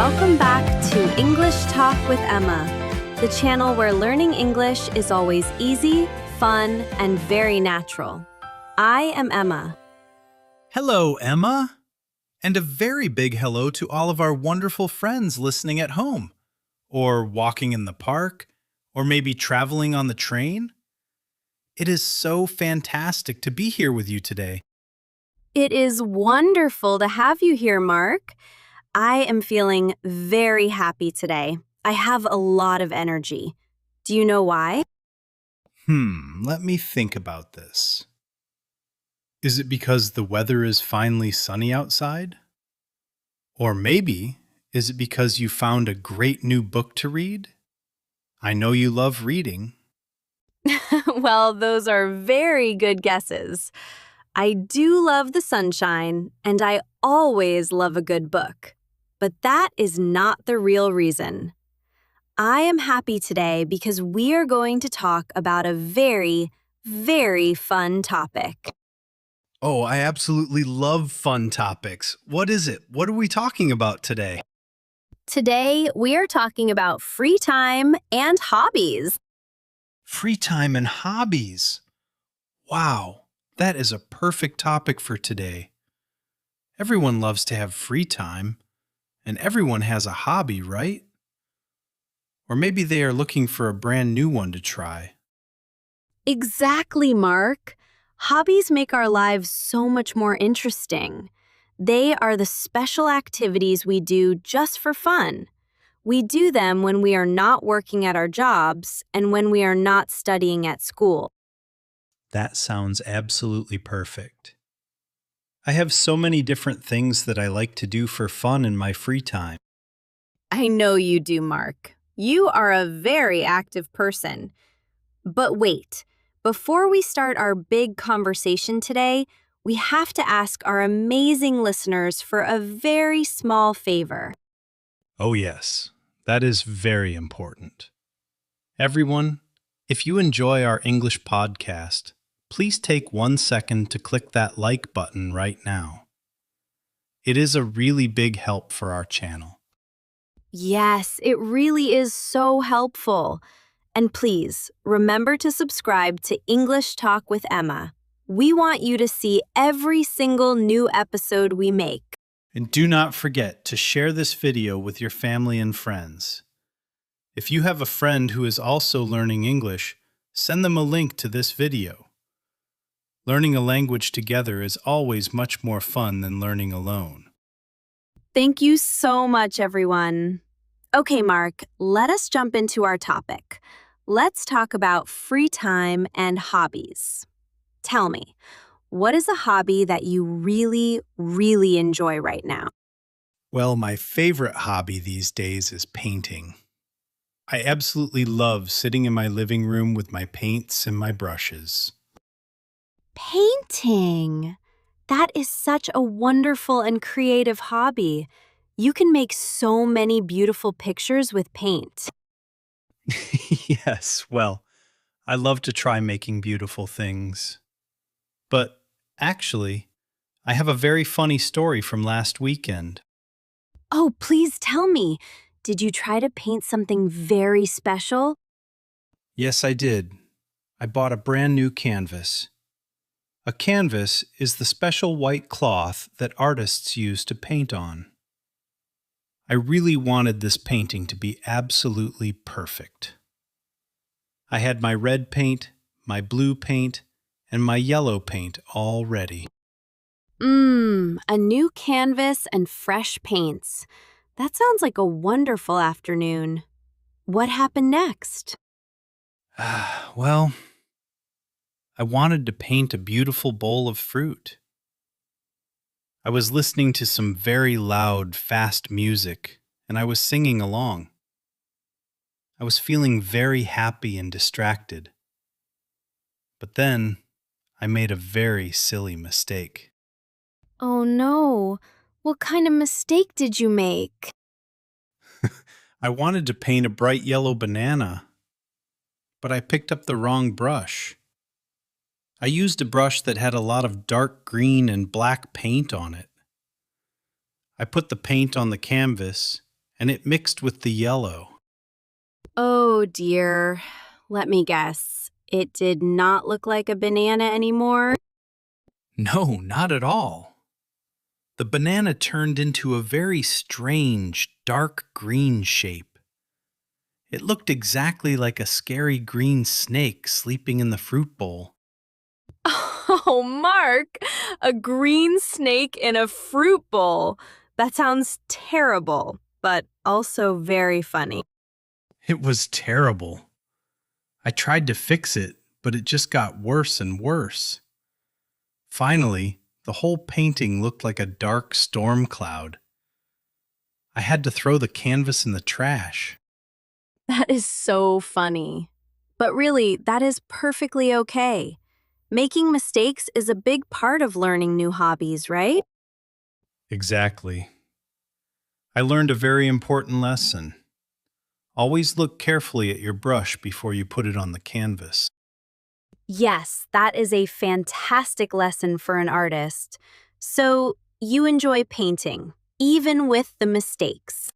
Welcome back to English Talk with Emma, the channel where learning English is always easy, fun, and very natural. I am Emma. Hello, Emma. And a very big hello to all of our wonderful friends listening at home, or walking in the park, or maybe traveling on the train. It is so fantastic to be here with you today. It is wonderful to have you here, Mark. I am feeling very happy today. I have a lot of energy. Do you know why? Let me think about this. Is it because the weather is finally sunny outside? Or maybe, is it because you found a great new book to read? I know you love reading. Well, those are very good guesses. I do love the sunshine, and I always love a good book. But that is not the real reason. I am happy today because we are going to talk about a very, very fun topic. Oh, I absolutely love fun topics. What is it? What are we talking about today? Today, we are talking about free time and hobbies. Free time and hobbies. Wow, that is a perfect topic for today. Everyone loves to have free time, and everyone has a hobby, right? Or maybe they are looking for a brand new one to try. Exactly, Mark. Hobbies make our lives so much more interesting. They are the special activities we do just for fun. We do them when we are not working at our jobs and when we are not studying at school. That sounds absolutely perfect. I have so many different things that I like to do for fun in my free time. I know you do, Mark. You are a very active person. But wait, before we start our big conversation today, we have to ask our amazing listeners for a very small favor. Oh yes, that is very important. Everyone, if you enjoy our English podcast, please take 1 second to click that like button right now. It is a really big help for our channel. Yes, it really is so helpful. And please, remember to subscribe to English Talk with Emma. We want you to see every single new episode we make. And do not forget to share this video with your family and friends. If you have a friend who is also learning English, send them a link to this video. Learning a language together is always much more fun than learning alone. Thank you so much, everyone. Okay, Mark, let us jump into our topic. Let's talk about free time and hobbies. Tell me, what is a hobby that you really, really enjoy right now? Well, my favorite hobby these days is painting. I absolutely love sitting in my living room with my paints and my brushes. Painting. That is such a wonderful and creative hobby. You can make so many beautiful pictures with paint. Yes, well, I love to try making beautiful things. But actually, I have a very funny story from last weekend. Oh, please tell me. Did you try to paint something very special? Yes, I did. I bought a brand new canvas. A canvas is the special white cloth that artists use to paint on. I really wanted this painting to be absolutely perfect. I had my red paint, my blue paint, and my yellow paint all ready. A new canvas and fresh paints. That sounds like a wonderful afternoon. What happened next? Well, I wanted to paint a beautiful bowl of fruit. I was listening to some very loud, fast music, and I was singing along. I was feeling very happy and distracted. But then, I made a very silly mistake. Oh no, what kind of mistake did you make? I wanted to paint a bright yellow banana, but I picked up the wrong brush. I used a brush that had a lot of dark green and black paint on it. I put the paint on the canvas and it mixed with the yellow. Oh dear. Let me guess. It did not look like a banana anymore? No, not at all. The banana turned into a very strange, dark green shape. It looked exactly like a scary green snake sleeping in the fruit bowl. Oh, Mark, a green snake in a fruit bowl. That sounds terrible, but also very funny. It was terrible. I tried to fix it, but it just got worse and worse. Finally, the whole painting looked like a dark storm cloud. I had to throw the canvas in the trash. That is so funny. But really, that is perfectly okay. Making mistakes is a big part of learning new hobbies, right? Exactly. I learned a very important lesson. Always look carefully at your brush before you put it on the canvas. Yes, that is a fantastic lesson for an artist. So, you enjoy painting, even with the mistakes.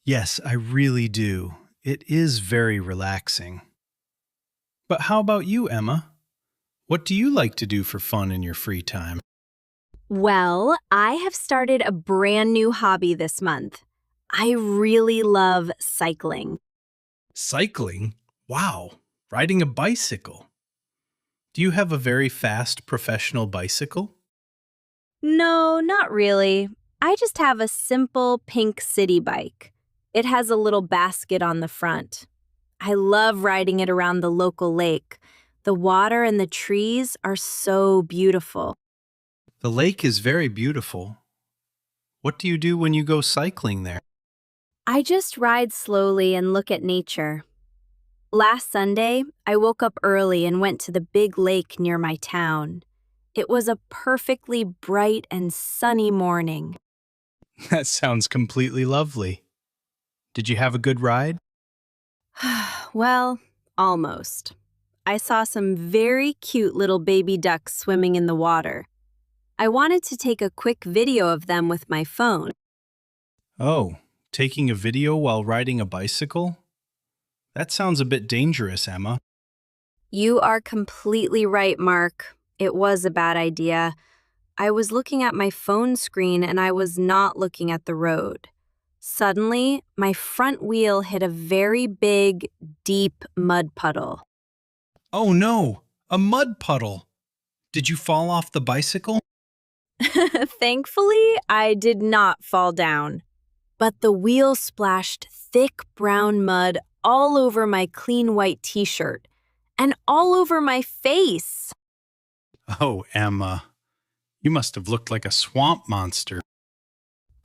Yes, I really do. It is very relaxing. But how about you, Emma? What do you like to do for fun in your free time? Well, I have started a brand new hobby this month. I really love cycling. Cycling? Wow, riding a bicycle. Do you have a very fast professional bicycle? No, not really. I just have a simple pink city bike. It has a little basket on the front. I love riding it around the local lake. The water and the trees are so beautiful. The lake is very beautiful. What do you do when you go cycling there? I just ride slowly and look at nature. Last Sunday, I woke up early and went to the big lake near my town. It was a perfectly bright and sunny morning. That sounds completely lovely. Did you have a good ride? Well, almost. I saw some very cute little baby ducks swimming in the water. I wanted to take a quick video of them with my phone. Oh, taking a video while riding a bicycle? That sounds a bit dangerous, Emma. You are completely right, Mark. It was a bad idea. I was looking at my phone screen and I was not looking at the road. Suddenly, my front wheel hit a very big, deep mud puddle. Oh no, a mud puddle. Did you fall off the bicycle? Thankfully, I did not fall down. But the wheel splashed thick brown mud all over my clean white t-shirt and all over my face. Oh, Emma, you must have looked like a swamp monster.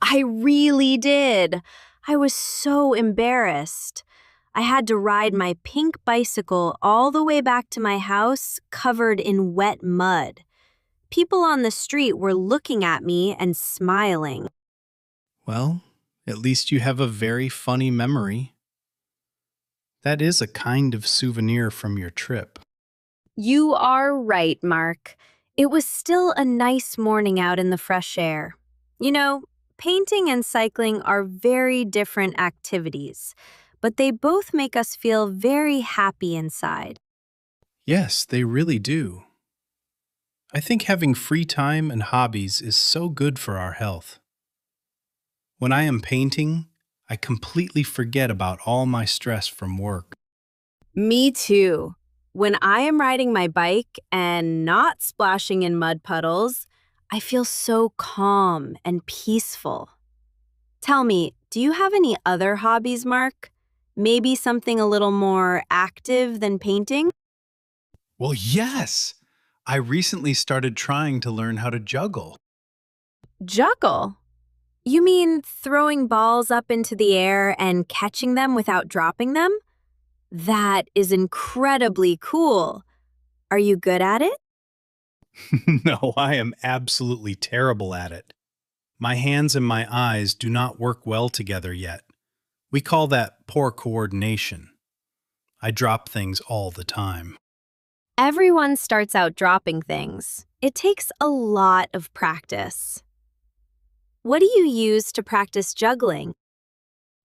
I really did. I was so embarrassed. I had to ride my pink bicycle all the way back to my house covered in wet mud. People on the street were looking at me and smiling. Well, at least you have a very funny memory. That is a kind of souvenir from your trip. You are right, Mark. It was still a nice morning out in the fresh air. You know, painting and cycling are very different activities, but they both make us feel very happy inside. Yes, they really do. I think having free time and hobbies is so good for our health. When I am painting, I completely forget about all my stress from work. Me too. When I am riding my bike and not splashing in mud puddles, I feel so calm and peaceful. Tell me, do you have any other hobbies, Mark? Maybe something a little more active than painting? Well, yes! I recently started trying to learn how to juggle. Juggle? You mean throwing balls up into the air and catching them without dropping them? That is incredibly cool. Are you good at it? No, I am absolutely terrible at it. My hands and my eyes do not work well together yet. We call that poor coordination. I drop things all the time. Everyone starts out dropping things. It takes a lot of practice. What do you use to practice juggling?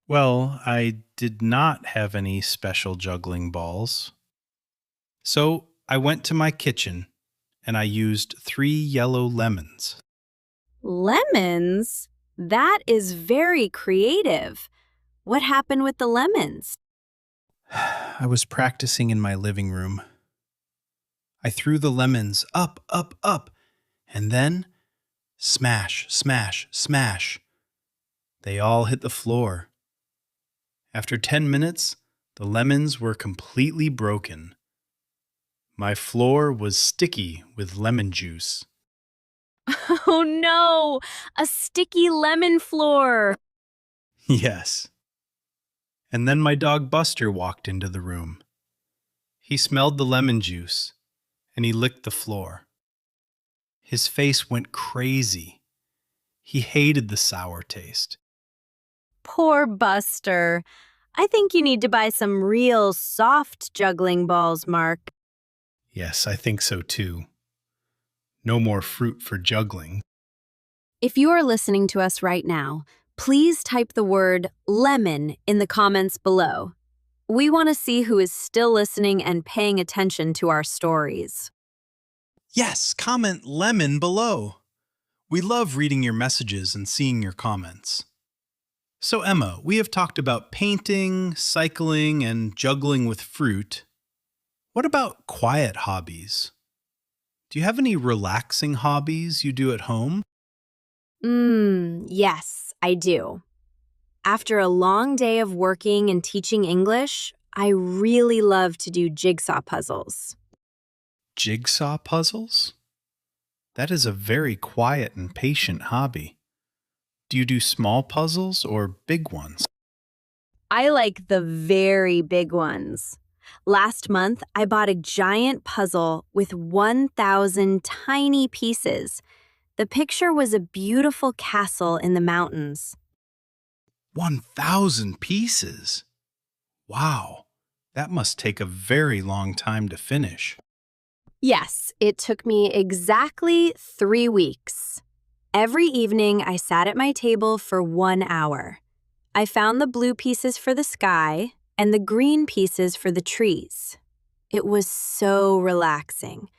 Well, I did not have any special juggling balls. So I went to my kitchen and I used 3 yellow lemons. Lemons? That is very creative. What happened with the lemons? I was practicing in my living room. I threw the lemons up, up, up, and then smash, smash, smash. They all hit the floor. After 10 minutes, the lemons were completely broken. My floor was sticky with lemon juice. Oh no, a sticky lemon floor. Yes. And then my dog Buster walked into the room. He smelled the lemon juice and he licked the floor. His face went crazy. He hated the sour taste. Poor Buster. I think you need to buy some real soft juggling balls, Mark. Yes, I think so too. No more fruit for juggling. If you are listening to us right now, please type the word lemon in the comments below. We want to see who is still listening and paying attention to our stories. Yes, comment lemon below. We love reading your messages and seeing your comments. So, Emma, we have talked about painting, cycling, and juggling with fruit. What about quiet hobbies? Do you have any relaxing hobbies you do at home? Yes, I do. After a long day of working and teaching English, I really love to do jigsaw puzzles. Jigsaw puzzles? That is a very quiet and patient hobby. Do you do small puzzles or big ones? I like the very big ones. Last month, I bought a giant puzzle with 1,000 tiny pieces. The picture was a beautiful castle in the mountains. 1,000 pieces? Wow, that must take a very long time to finish. Yes, it took me exactly 3 weeks. Every evening, I sat at my table for 1 hour. I found the blue pieces for the sky and the green pieces for the trees. It was so relaxing.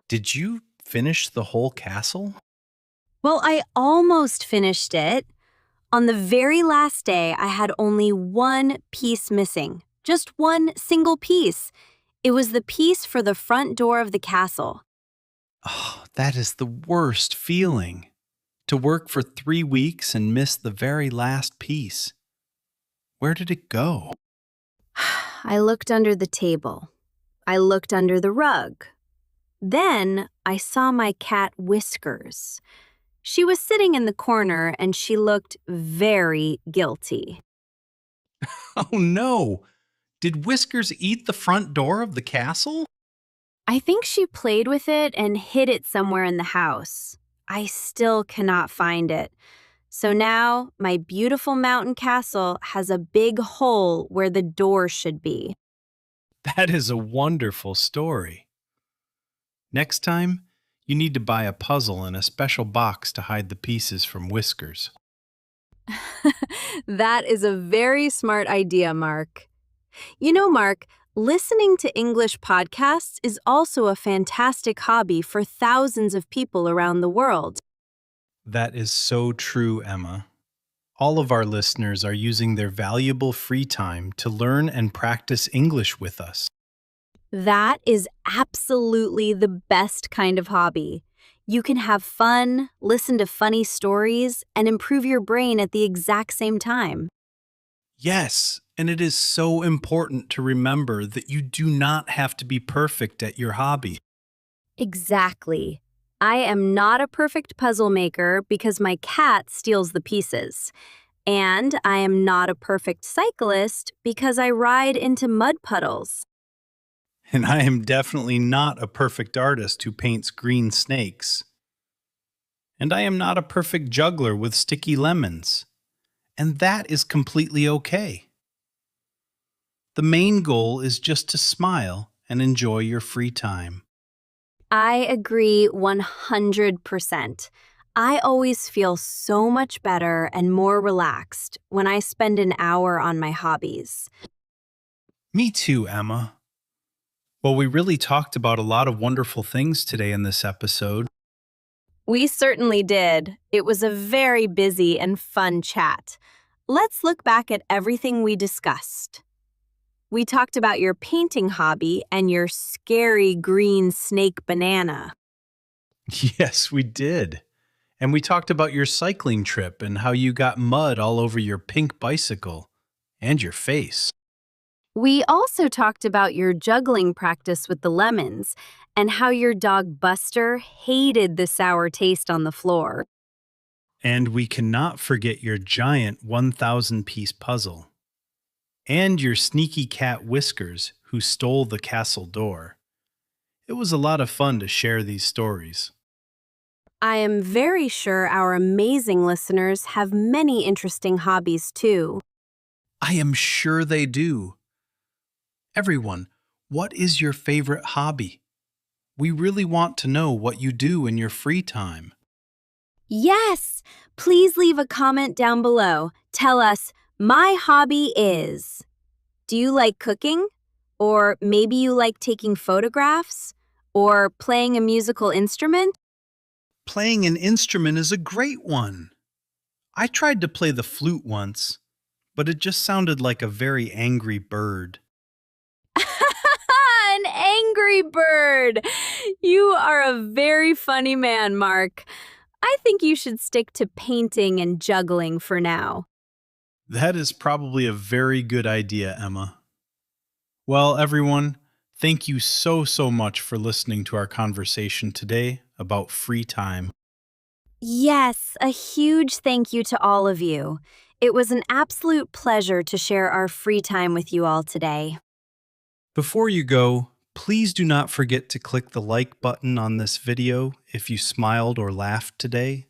Did you finish the whole castle? Well, I almost finished it. On the very last day, I had only one piece missing. Just one single piece. It was the piece for the front door of the castle. Oh, that is the worst feeling. To work for 3 weeks and miss the very last piece. Where did it go? I looked under the table. I looked under the rug. Then I saw my cat Whiskers. She was sitting in the corner and she looked very guilty. Oh no! Did Whiskers eat the front door of the castle? I think she played with it and hid it somewhere in the house. I still cannot find it. So now my beautiful mountain castle has a big hole where the door should be. That is a wonderful story. Next time, you need to buy a puzzle and a special box to hide the pieces from Whiskers. That is a very smart idea, Mark. You know, Mark, listening to English podcasts is also a fantastic hobby for thousands of people around the world. That is so true, Emma. All of our listeners are using their valuable free time to learn and practice English with us. That is absolutely the best kind of hobby. You can have fun, listen to funny stories, and improve your brain at the exact same time. Yes, and it is so important to remember that you do not have to be perfect at your hobby. Exactly. I am not a perfect puzzle maker because my cat steals the pieces. And I am not a perfect cyclist because I ride into mud puddles. And I am definitely not a perfect artist who paints green snakes. And I am not a perfect juggler with sticky lemons. And that is completely okay. The main goal is just to smile and enjoy your free time. I agree 100%. I always feel so much better and more relaxed when I spend an hour on my hobbies. Me too, Emma. Well, we really talked about a lot of wonderful things today in this episode. We certainly did. It was a very busy and fun chat. Let's look back at everything we discussed. We talked about your painting hobby and your scary green snake banana. Yes, we did. And we talked about your cycling trip and how you got mud all over your pink bicycle and your face. We also talked about your juggling practice with the lemons and how your dog Buster hated the sour taste on the floor. And we cannot forget your giant 1,000-piece puzzle and your sneaky cat Whiskers who stole the castle door. It was a lot of fun to share these stories. I am very sure our amazing listeners have many interesting hobbies too. I am sure they do. Everyone, what is your favorite hobby? We really want to know what you do in your free time. Yes! Please leave a comment down below. Tell us, my hobby is. Do you like cooking? Or maybe you like taking photographs? Or playing a musical instrument? Playing an instrument is a great one. I tried to play the flute once, but it just sounded like a very angry bird. An angry bird! You are a very funny man, Mark. I think you should stick to painting and juggling for now. That is probably a very good idea, Emma. Well, everyone, thank you so much for listening to our conversation today about free time. Yes, a huge thank you to all of you. It was an absolute pleasure to share our free time with you all today. Before you go, please do not forget to click the like button on this video if you smiled or laughed today,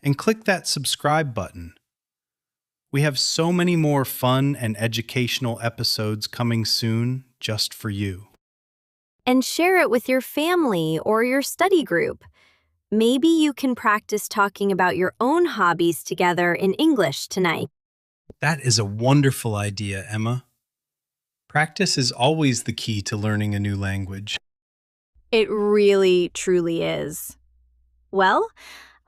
and click that subscribe button. We have so many more fun and educational episodes coming soon just for you. And share it with your family or your study group. Maybe you can practice talking about your own hobbies together in English tonight. That is a wonderful idea, Emma. Practice is always the key to learning a new language. It really, truly is. Well,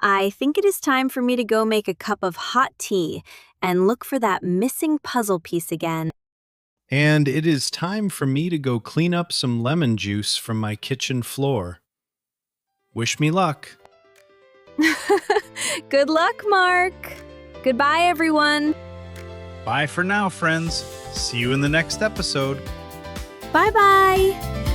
I think it is time for me to go make a cup of hot tea and look for that missing puzzle piece again. And it is time for me to go clean up some lemon juice from my kitchen floor. Wish me luck. Good luck, Mark. Goodbye, everyone. Bye for now, friends. See you in the next episode. Bye-bye.